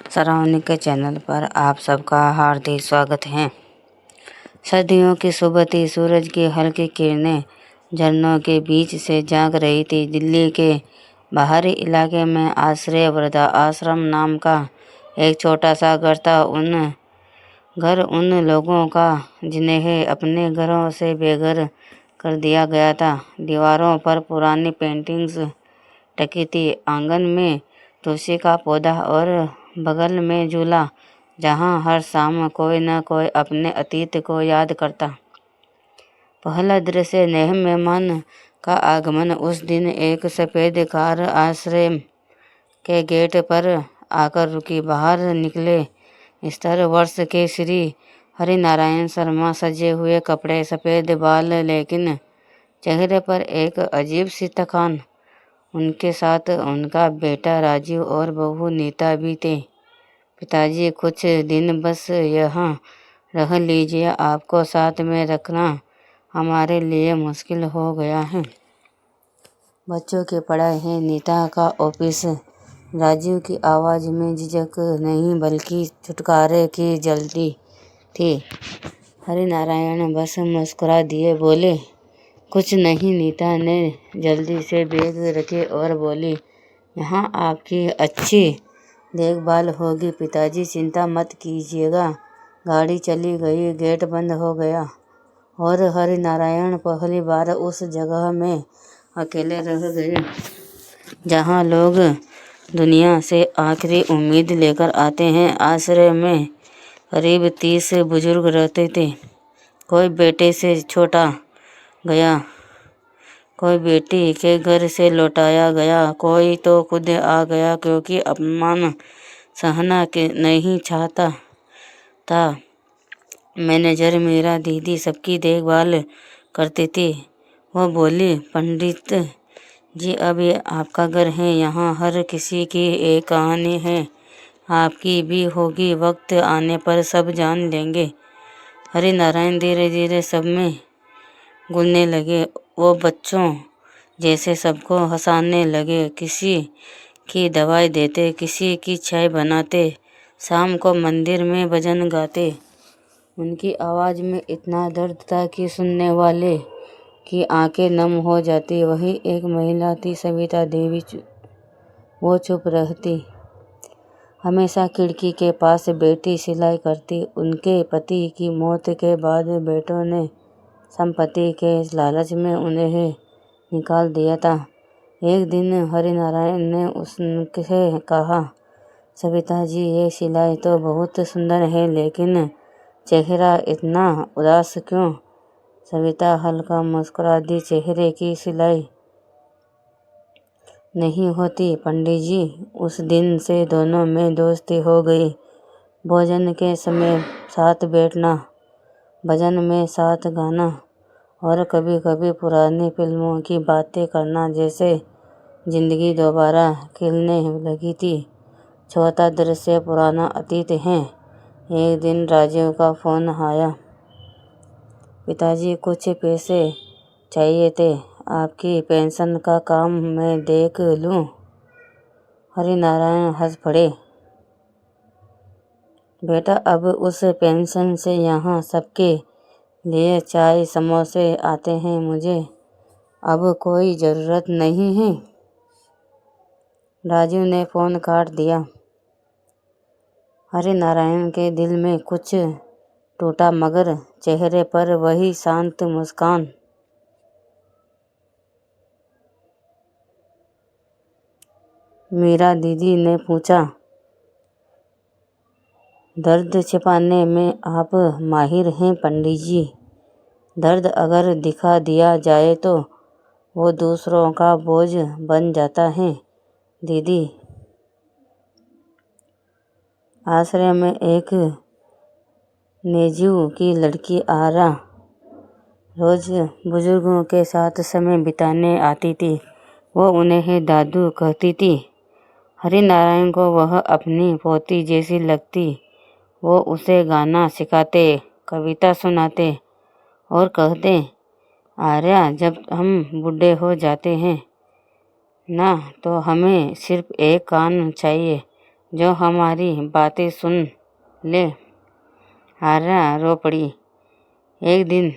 Surrounding के channel पर आप सबका हार्दिक स्वागत है। सर्दियों की सुबह थी। सूरज की हल्की किरणें झरनों के बीच से झांक रही थी। दिल्ली के बाहरी इलाके में आश्रय वृद्धा आश्रम नाम का एक छोटा सा घर था। उन लोगों का जिन्हें अपने घरों से बेघर कर दिया गया था। दीवारों पर पुरानी पेंटिंग्स टकी थी। आंगन में तुलसी का पौधा और बगल में झूला, जहाँ हर शाम कोई न कोई अपने अतीत को याद करता। पहला दृश्य नए मेहमान का आगमन। उस दिन एक सफ़ेद कार आश्रय के गेट पर आकर रुकी। बाहर निकले स्तर वर्ष के श्री हरिनारायण शर्मा, सजे हुए कपड़े, सफ़ेद बाल, लेकिन चेहरे पर एक अजीब सी थकान। उनके साथ उनका बेटा राजीव और बहू नीता भी थे। पिताजी, कुछ दिन बस यहाँ रह लीजिए, आपको साथ में रखना हमारे लिए मुश्किल हो गया है। बच्चों की पढ़ाई है, नीता का ऑफिस। राजीव की आवाज़ में झिझक नहीं बल्कि छुटकारे की जल्दी थी। हरिनारायण बस मुस्कुरा दिए, बोले, कुछ नहीं। नीता ने जल्दी से बैग रखे और बोली, यहाँ आपकी अच्छी देखभाल होगी पिताजी, चिंता मत कीजिएगा। गाड़ी चली गई, गेट बंद हो गया और हरिनारायण पहली बार उस जगह में अकेले रह गए जहाँ लोग दुनिया से आखिरी उम्मीद लेकर आते हैं। आश्रय में करीब 30 बुजुर्ग रहते थे। कोई बेटे से छोटा गया, कोई बेटी के घर से लौटाया गया, कोई तो खुद आ गया क्योंकि अपमान सहना नहीं चाहता था। मैनेजर मीरा दीदी सबकी देखभाल करती थी। वो बोली, पंडित जी, अब ये आपका घर है, यहाँ हर किसी की एक कहानी है, आपकी भी होगी। वक्त आने पर सब जान लेंगे। हरिनारायण धीरे धीरे सब में घुलने लगे। वो बच्चों जैसे सबको हंसाने लगे, किसी की दवाई देते, किसी की चाय बनाते, शाम को मंदिर में भजन गाते। उनकी आवाज़ में इतना दर्द था कि सुनने वाले की आंखें नम हो जाती। वही एक महिला थी, सविता देवी। वो चुप रहती, हमेशा खिड़की के पास बैठी सिलाई करती। उनके पति की मौत के बाद बेटों ने संपत्ति के लालच में उन्हें निकाल दिया था। एक दिन हरिनारायण ने उनसे कहा, सविता जी, ये सिलाई तो बहुत सुंदर है, लेकिन चेहरा इतना उदास क्यों? सविता हल्का मुस्कुरा दी, चेहरे की सिलाई नहीं होती पंडित जी। उस दिन से दोनों में दोस्ती हो गई। भोजन के समय साथ बैठना, भजन में साथ गाना और कभी कभी पुरानी फिल्मों की बातें करना, जैसे जिंदगी दोबारा खिलने लगी थी। चौथा दृश्य पुराना अतीत है। एक दिन राजीव का फोन आया, पिताजी, कुछ पैसे चाहिए थे, आपकी पेंशन का काम मैं देख लूं? हरिनारायण हंस पड़े, बेटा, अब उस पेंशन से यहाँ सबके लिए चाय समोसे आते हैं, मुझे अब कोई ज़रूरत नहीं है। राजीव ने फ़ोन काट दिया। हरिनारायण के दिल में कुछ टूटा, मगर चेहरे पर वही शांत मुस्कान। मीरा दीदी ने पूछा, दर्द छिपाने में आप माहिर हैं पंडित जी। दर्द अगर दिखा दिया जाए तो वो दूसरों का बोझ बन जाता है। दीदी, आश्रय में एक नेजू की लड़की आरा रोज बुजुर्गों के साथ समय बिताने आती थी। वो उन्हें दादू कहती थी। हरिनारायण को वह अपनी पोती जैसी लगती। वो उसे गाना सिखाते, कविता सुनाते और कहते, आर्या, जब हम बूढ़े हो जाते हैं ना, तो हमें सिर्फ एक कान चाहिए, जो हमारी बातें सुन ले। आर्या रो पड़ी। एक दिन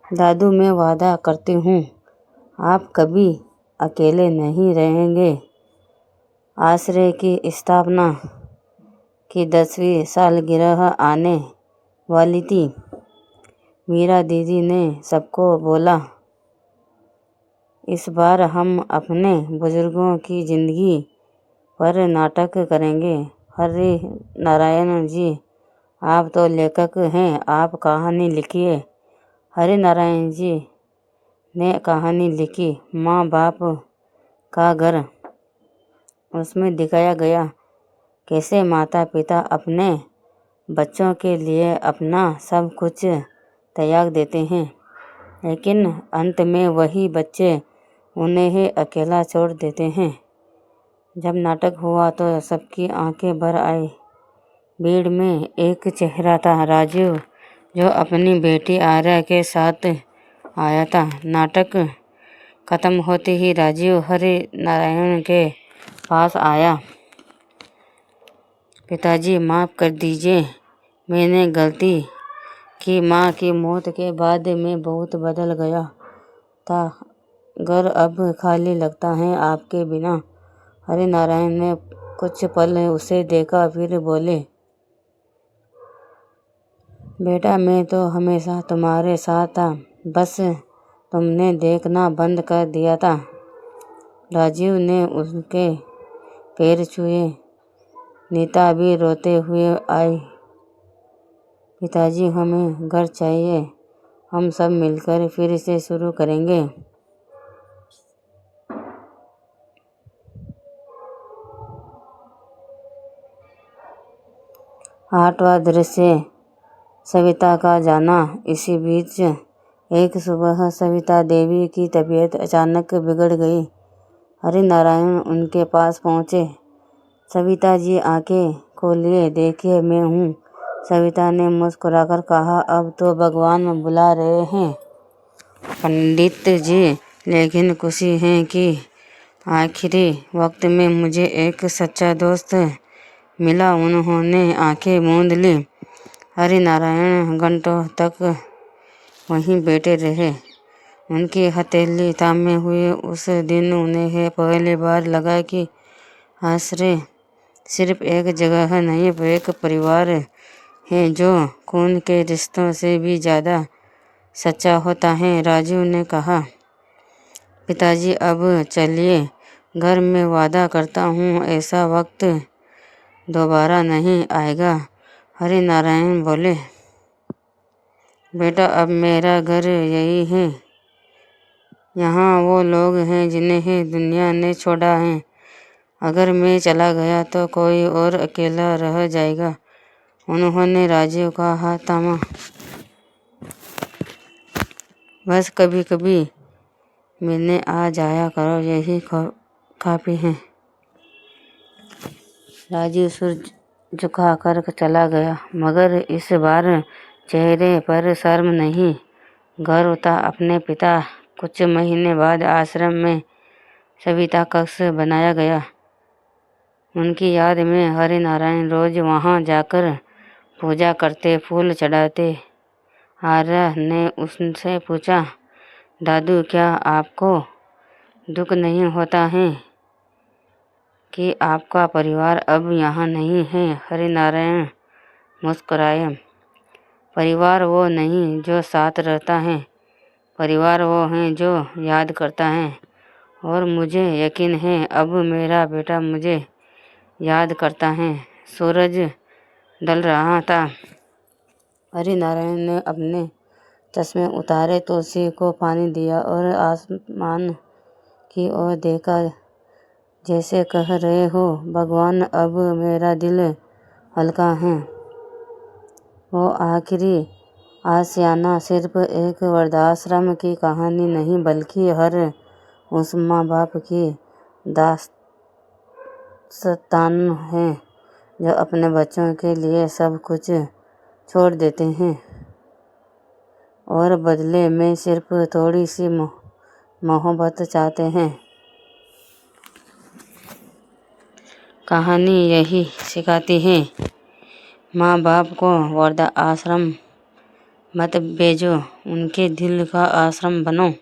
दादू, मैं वादा करती हूँ आप कभी अकेले नहीं रहेंगे। आश्रय की स्थापना की 10वीं सालगिरह आने वाली थी। मीरा दीदी ने सबको बोला, इस बार हम अपने बुजुर्गों की जिंदगी पर नाटक करेंगे। हरि नारायण जी, आप तो लेखक हैं, आप कहानी लिखिए। हरि नारायण जी ने कहानी लिखी, माँ बाप का घर। उसमें दिखाया गया कैसे माता पिता अपने बच्चों के लिए अपना सब कुछ त्याग देते हैं, लेकिन अंत में वही बच्चे उन्हें ही अकेला छोड़ देते हैं। जब नाटक हुआ तो सबकी आंखें भर आई। भीड़ में एक चेहरा था, राजू, जो अपनी बेटी आर्या के साथ आया था। नाटक खत्म होते ही राजू हरि नारायण के पास आया। पिताजी, माफ़ कर दीजिए, मैंने गलती की। माँ की मौत के बाद मैं बहुत बदल गया था। घर अब खाली लगता है आपके बिना। हरि नारायण ने कुछ पल उसे देखा, फिर बोले, बेटा, मैं तो हमेशा तुम्हारे साथ था, बस तुमने देखना बंद कर दिया था। राजीव ने उसके पैर छुए। नीता भी रोते हुए आई। पिताजी, हमें घर चाहिए, हम सब मिलकर फिर से शुरू करेंगे। आठवां दृश्य, सविता का जाना। इसी बीच एक सुबह सविता देवी की तबीयत अचानक बिगड़ गई। हरि नारायण उनके पास पहुँचे। सविता जी, आंखें खोलिए, देखिए मैं हूँ। सविता ने मुस्कुराकर कहा, अब तो भगवान बुला रहे हैं पंडित जी, लेकिन खुशी है कि आखिरी वक्त में मुझे एक सच्चा दोस्त मिला। उन्होंने आंखें मूंद ली। हरि नारायण घंटों तक वहीं बैठे रहे। उनकी हथेली थामे हुए। उस दिन उन्हें पहली बार लगा कि आश्रय सिर्फ एक जगह नहीं, एक परिवार है जो खून के रिश्तों से भी ज़्यादा सच्चा होता है। राजू ने कहा, पिताजी, अब चलिए घर में। वादा करता हूँ ऐसा वक्त दोबारा नहीं आएगा। हरि नारायण बोले, बेटा, अब मेरा घर यही है। यहाँ वो लोग हैं जिन्हें दुनिया ने छोड़ा है। अगर मैं चला गया तो कोई और अकेला रह जाएगा। उन्होंने राजीव का हाथ थामा। बस कभी कभी मिलने आ जाया करो, यही काफ़ी है। राजीव सिर झुकाकर चला गया, मगर इस बार चेहरे पर शर्म नहीं, गर्व था अपने पिता। कुछ महीने बाद आश्रम में सविता कक्ष बनाया गया। उनकी याद में हरि नारायण रोज वहां जाकर पूजा करते, फूल चढ़ाते। आर्या ने उससे पूछा, दादू, क्या आपको दुख नहीं होता है कि आपका परिवार अब यहाँ नहीं है? हरि नारायण मुस्कुराए। परिवार वो नहीं जो साथ रहता है, परिवार वो है जो याद करता है। और मुझे यकीन है अब मेरा बेटा मुझे याद करता है। सूरज ढल रहा था। हरि नारायण ने अपने चश्मे उतारे, तुलसी को पानी दिया और आसमान की ओर देखा, जैसे कह रहे हो, भगवान, अब मेरा दिल हल्का है। वो आखिरी आशियाना सिर्फ एक वृद्धाश्रम की कहानी नहीं, बल्कि हर उस माँ बाप की दास्तान है जो अपने बच्चों के लिए सब कुछ छोड़ देते हैं और बदले में सिर्फ थोड़ी सी मोहब्बत चाहते हैं। कहानी यही सिखाती है, माँ बाप को वृद्ध आश्रम मत भेजो, उनके दिल का आश्रम बनो।